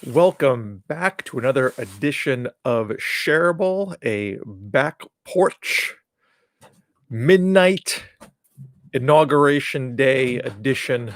Welcome back to another edition of Scherable, a back porch midnight inauguration day edition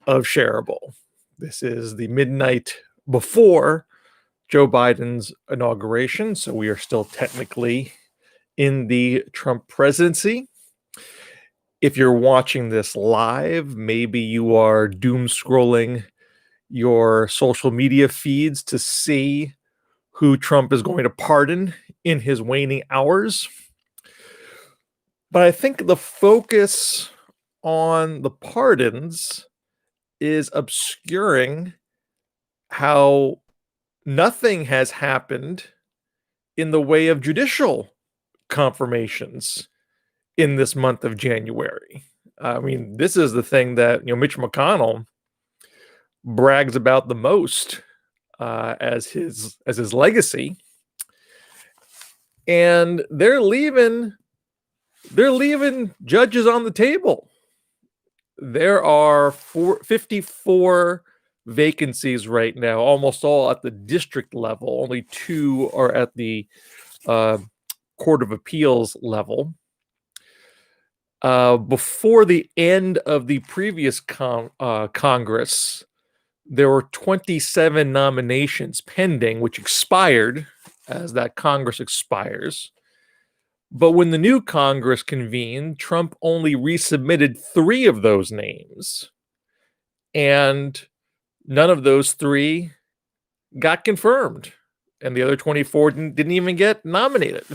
of Scherable. This is the midnight before Joe Biden's inauguration, so we are still technically in the Trump presidency. If you're watching this live, maybe you are doom scrolling your social media feeds to see who Trump is going to pardon in his waning hours. But I think the focus on the pardons is obscuring how nothing has happened in the way of judicial confirmations in this month of January. I mean, this is the thing that Mitch McConnell brags about the most as his legacy, and they're leaving judges on the table. There are 54 vacancies right now, almost all at the district level. Only 2 are at the Court of Appeals level. Before the end of the previous Congress, there were 27 nominations pending, which expired as that Congress expires. But when the new Congress convened, Trump only resubmitted 3 of those names. And none of those 3 got confirmed. And the other 24 didn't even get nominated.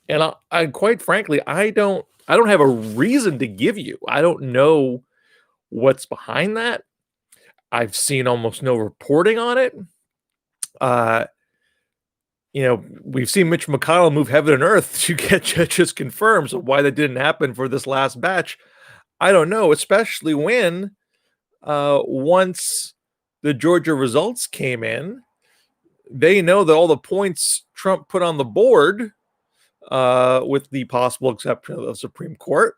And I quite frankly, I don't have a reason to give you. I don't know what's behind that. I've seen almost no reporting on it. We've seen Mitch McConnell move heaven and earth to get judges confirmed. So why that didn't happen for this last batch, I don't know, especially when once the Georgia results came in, they know that all the points Trump put on the board, with the possible exception of the Supreme Court,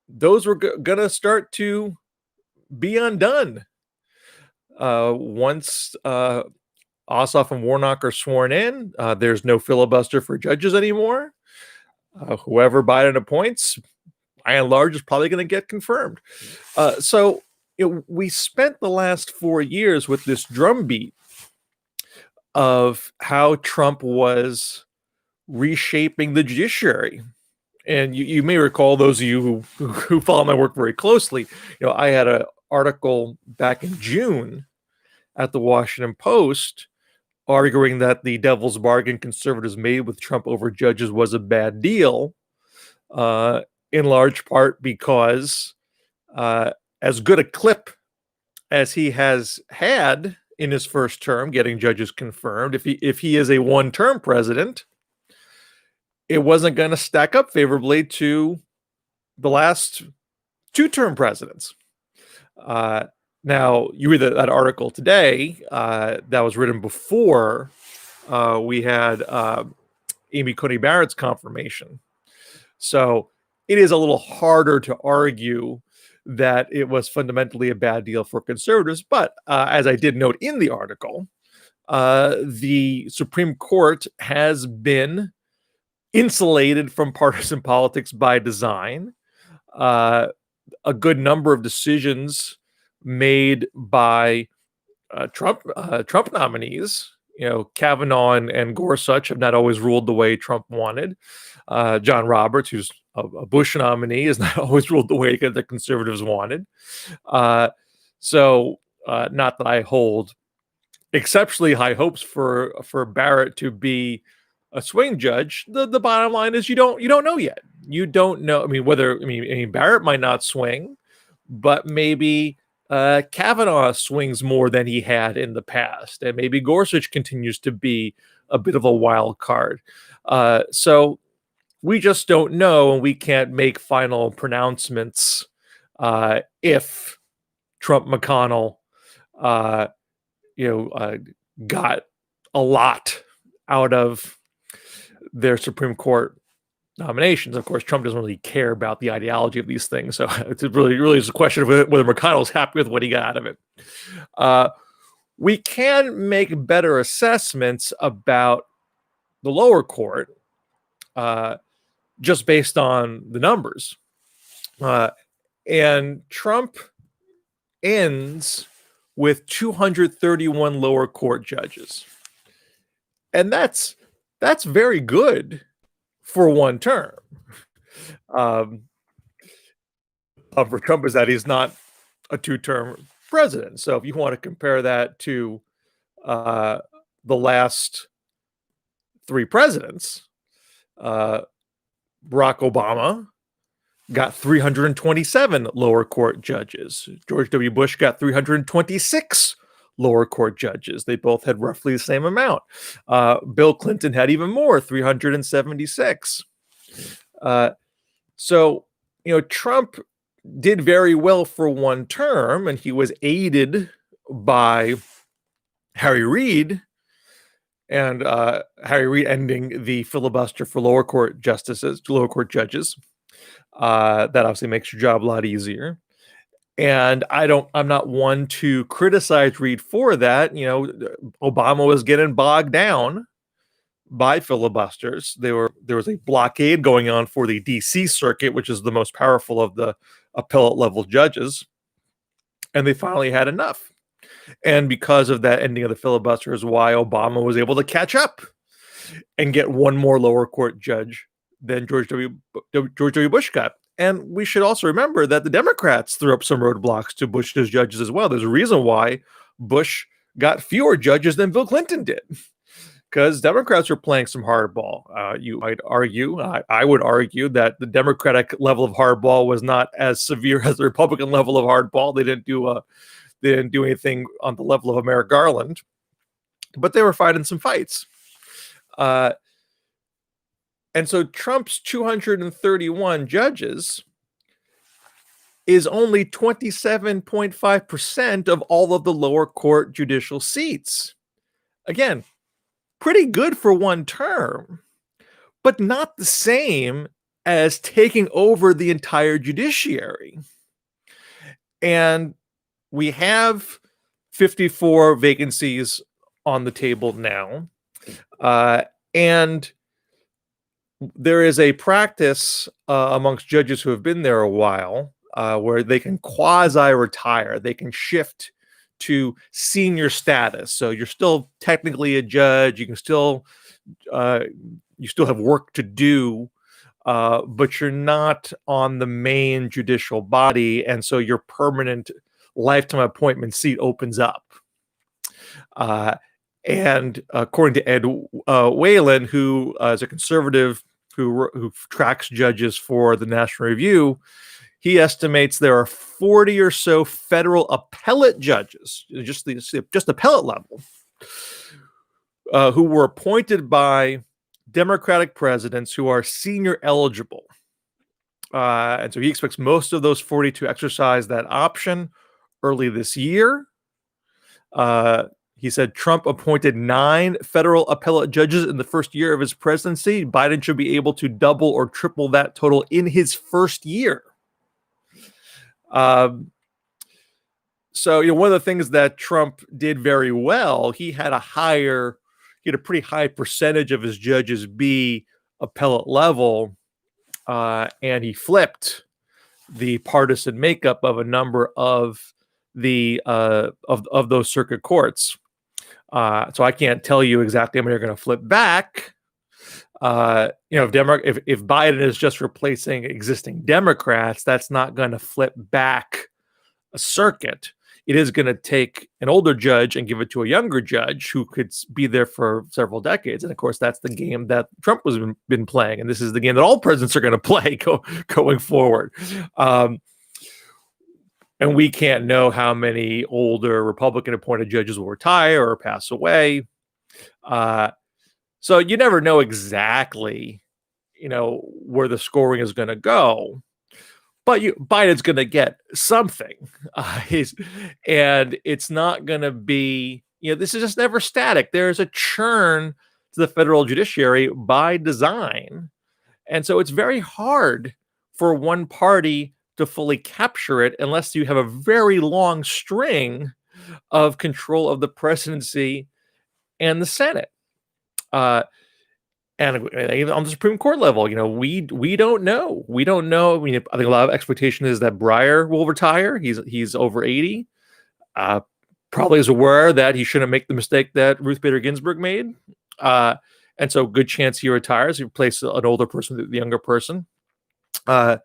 those were going to start to be undone once Ossoff and Warnock are sworn in. There's no filibuster for judges anymore. Whoever Biden appoints, by and large, is probably going to get confirmed. So we spent the last 4 years with this drumbeat of how Trump was reshaping the judiciary. And you may recall, those of you who follow my work very closely, I had an article back in June at the Washington Post arguing that the devil's bargain conservatives made with Trump over judges was a bad deal, in large part because as good a clip as he has had in his first term getting judges confirmed, if he is a one-term president, it wasn't going to stack up favorably to the last 2-term presidents. Now, you read that article today that was written before we had Amy Coney Barrett's confirmation. So it is a little harder to argue that it was fundamentally a bad deal for conservatives. But as I did note in the article, the Supreme Court has been insulated from partisan politics by design. A good number of decisions made by Trump nominees, Kavanaugh and Gorsuch, have not always ruled the way Trump wanted. John Roberts, who's a Bush nominee, has not always ruled the way that the conservatives wanted. So not that I hold exceptionally high hopes for Barrett to be a swing judge. The bottom line is you don't know yet. You don't know. I mean, Barrett might not swing, but maybe Kavanaugh swings more than he had in the past, and maybe Gorsuch continues to be a bit of a wild card. So we just don't know, and we can't make final pronouncements if Trump McConnell, got a lot out of their Supreme Court nominations. Of course, Trump doesn't really care about the ideology of these things, so it's really is a question of whether McConnell's happy with what he got out of it. We can make better assessments about the lower court just based on the numbers. And Trump ends with 231 lower court judges. And that's very good for one term. For Trump is that he's not a two-term president. So if you want to compare that to the last three presidents, Barack Obama got 327 lower court judges. George W. Bush got 326 lower court judges. They both had roughly the same amount. Bill Clinton had even more, 376. So, Trump did very well for one term, and he was aided by Harry Reid, and Harry Reid ending the filibuster for lower court judges. That obviously makes your job a lot easier. And I'm not one to criticize Reid for that. Obama was getting bogged down by filibusters. There was a blockade going on for the DC circuit, which is the most powerful of the appellate level judges. And they finally had enough. And because of that ending of the filibuster is why Obama was able to catch up and get one more lower court judge than George W. Bush got. And we should also remember that the Democrats threw up some roadblocks to Bush's judges as well. There's a reason why Bush got fewer judges than Bill Clinton did, because Democrats are playing some hardball. You might argue, I would argue, that the Democratic level of hardball was not as severe as the Republican level of hardball. They didn't do anything on the level of Merrick Garland, but they were fighting some fights. And so Trump's 231 judges is only 27.5% of all of the lower court judicial seats. Again, pretty good for one term, but not the same as taking over the entire judiciary. And we have 54 vacancies on the table now. And there is a practice amongst judges who have been there a while where they can quasi-retire. They can shift to senior status. So you're still technically a judge. You can still you still have work to do, but you're not on the main judicial body, and so your permanent lifetime appointment seat opens up. And according to Ed Whalen, who is a conservative who tracks judges for the National Review, he estimates there are 40 or so federal appellate judges, just appellate level, who were appointed by Democratic presidents who are senior eligible. And so he expects most of those 40 to exercise that option early this year. He said Trump appointed 9 federal appellate judges in the first year of his presidency. Biden should be able to double or triple that total in his first year. So, one of the things that Trump did very well, he had a pretty high percentage of his judges be appellate level, and he flipped the partisan makeup of a number of the of those circuit courts. So I can't tell you exactly when you're going to flip back. If Biden is just replacing existing Democrats, that's not going to flip back a circuit. It is going to take an older judge and give it to a younger judge who could be there for several decades. And of course, that's the game that Trump has been playing. And this is the game that all presidents are going to play going forward. And we can't know how many older Republican appointed judges will retire or pass away. So you never know exactly, where the scoring is going to go. But Biden's going to get something. And it's not going to be, this is just never static. There's a churn to the federal judiciary by design. And so it's very hard for one party to fully capture it unless you have a very long string of control of the presidency and the Senate. And even on the Supreme Court level, we don't know. We don't know. I mean, I think a lot of expectation is that Breyer will retire. He's over 80. Probably is aware that he shouldn't make the mistake that Ruth Bader Ginsburg made. And so good chance he retires. He replaces an older person with a younger person. I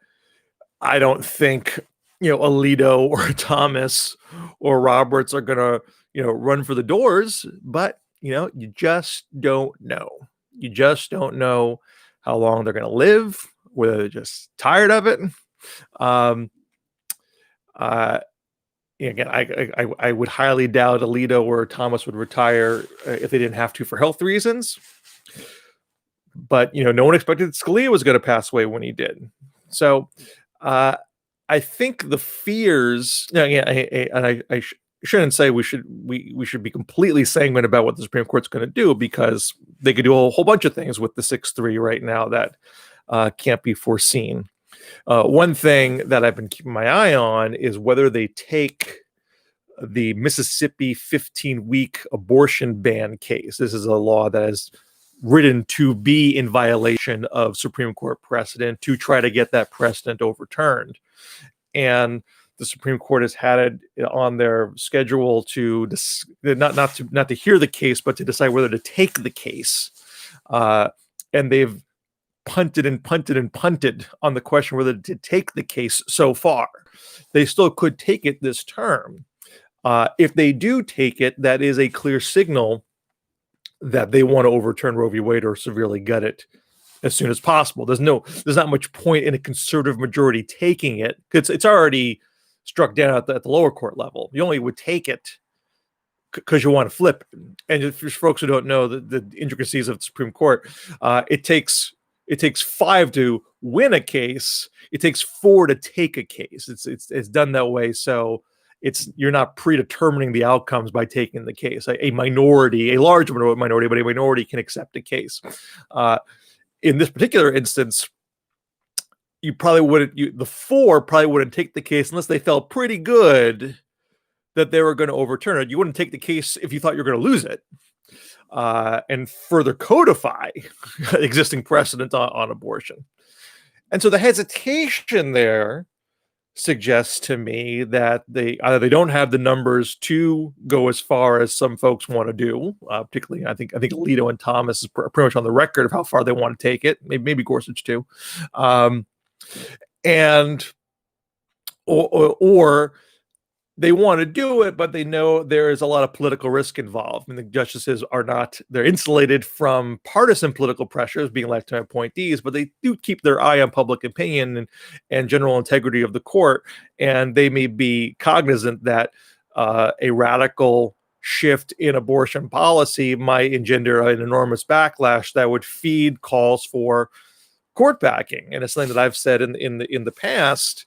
don't think, Alito or Thomas or Roberts are going to, run for the doors, but, you just don't know. You just don't know how long they're going to live, whether they're just tired of it. Again, I would highly doubt Alito or Thomas would retire if they didn't have to for health reasons. But, no one expected Scalia was going to pass away when he did. So I think the fears, I shouldn't say we should be completely sanguine about what the Supreme Court's going to do, because they could do a whole bunch of things with the 6-3 right now that can't be foreseen. One thing that I've been keeping my eye on is whether they take the Mississippi 15-week abortion ban case. This is a law that is written to be in violation of Supreme Court precedent, to try to get that precedent overturned. And the Supreme Court has had it on their schedule to not to hear the case, but to decide whether to take the case. And they've punted and punted and punted on the question whether to take the case so far. They still could take it this term. If they do take it, that is a clear signal that they want to overturn Roe v. Wade or severely gut it as soon as possible. There's not much point in a conservative majority taking it, because it's already struck down at the lower court level. You only would take it because you want to flip it. And if there's folks who don't know the intricacies of the Supreme Court, it takes 5 to win a case. It takes 4 to take a case. It's done that way. So you're not predetermining the outcomes by taking the case. A large minority, but a minority can accept a case. In this particular instance, the 4 probably wouldn't take the case unless they felt pretty good that they were going to overturn it. You wouldn't take the case if you thought you were going to lose it, and further codify existing precedent on abortion. And so the hesitation there suggests to me that either they don't have the numbers to go as far as some folks want to do. Particularly, I think Alito and Thomas is pretty much on the record of how far they want to take it. Maybe Gorsuch too, or they want to do it, but they know there is a lot of political risk involved. I mean, the justices they're insulated from partisan political pressures, being lifetime appointees, but they do keep their eye on public opinion and general integrity of the court. And they may be cognizant that a radical shift in abortion policy might engender an enormous backlash that would feed calls for court backing. And it's something that I've said in the past.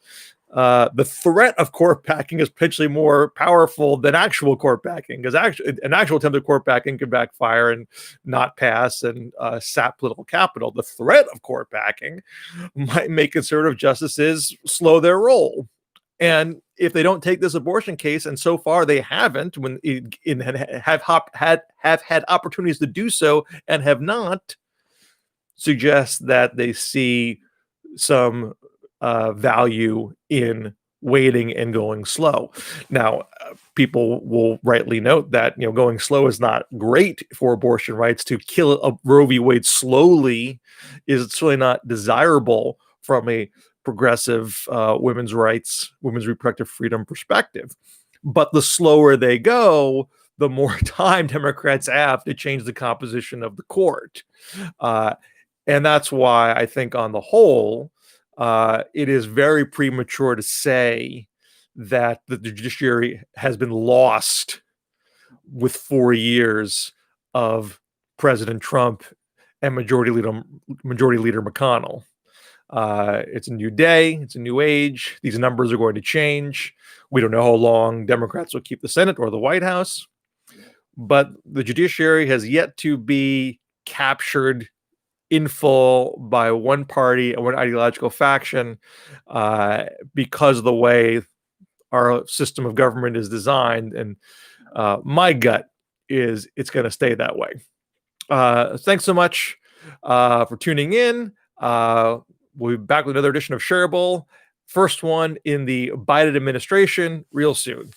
The threat of court backing is potentially more powerful than actual court backing, because an actual attempt at court backing can backfire and not pass and sap political capital. The threat of court backing might make conservative justices slow their roll. And if they don't take this abortion case, and so far they haven't, have had opportunities to do so and have not, suggests that they see some value in waiting and going slow. Now, people will rightly note that going slow is not great for abortion rights. To kill a Roe v. Wade slowly is certainly not desirable from a progressive women's rights, women's reproductive freedom perspective. But the slower they go, the more time Democrats have to change the composition of the court. And that's why I think on the whole, it is very premature to say that the judiciary has been lost with 4 years of President Trump and Majority Leader McConnell. It's a new day. It's a new age. These numbers are going to change. We don't know how long Democrats will keep the Senate or the White House, but the judiciary has yet to be captured in full by one party and one ideological faction, because of the way our system of government is designed. And my gut is it's going to stay that way. Thanks so much for tuning in. We'll be back with another edition of Scherable. First one in the Biden administration real soon.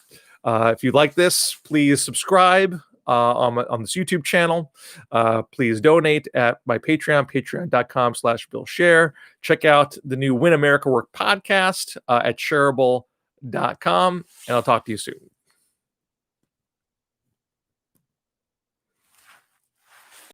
If you like this, please subscribe on this YouTube channel. Please donate at my Patreon, patreon.com/BillShare. Check out the new Win America Work podcast at Scherable.com, and I'll talk to you soon.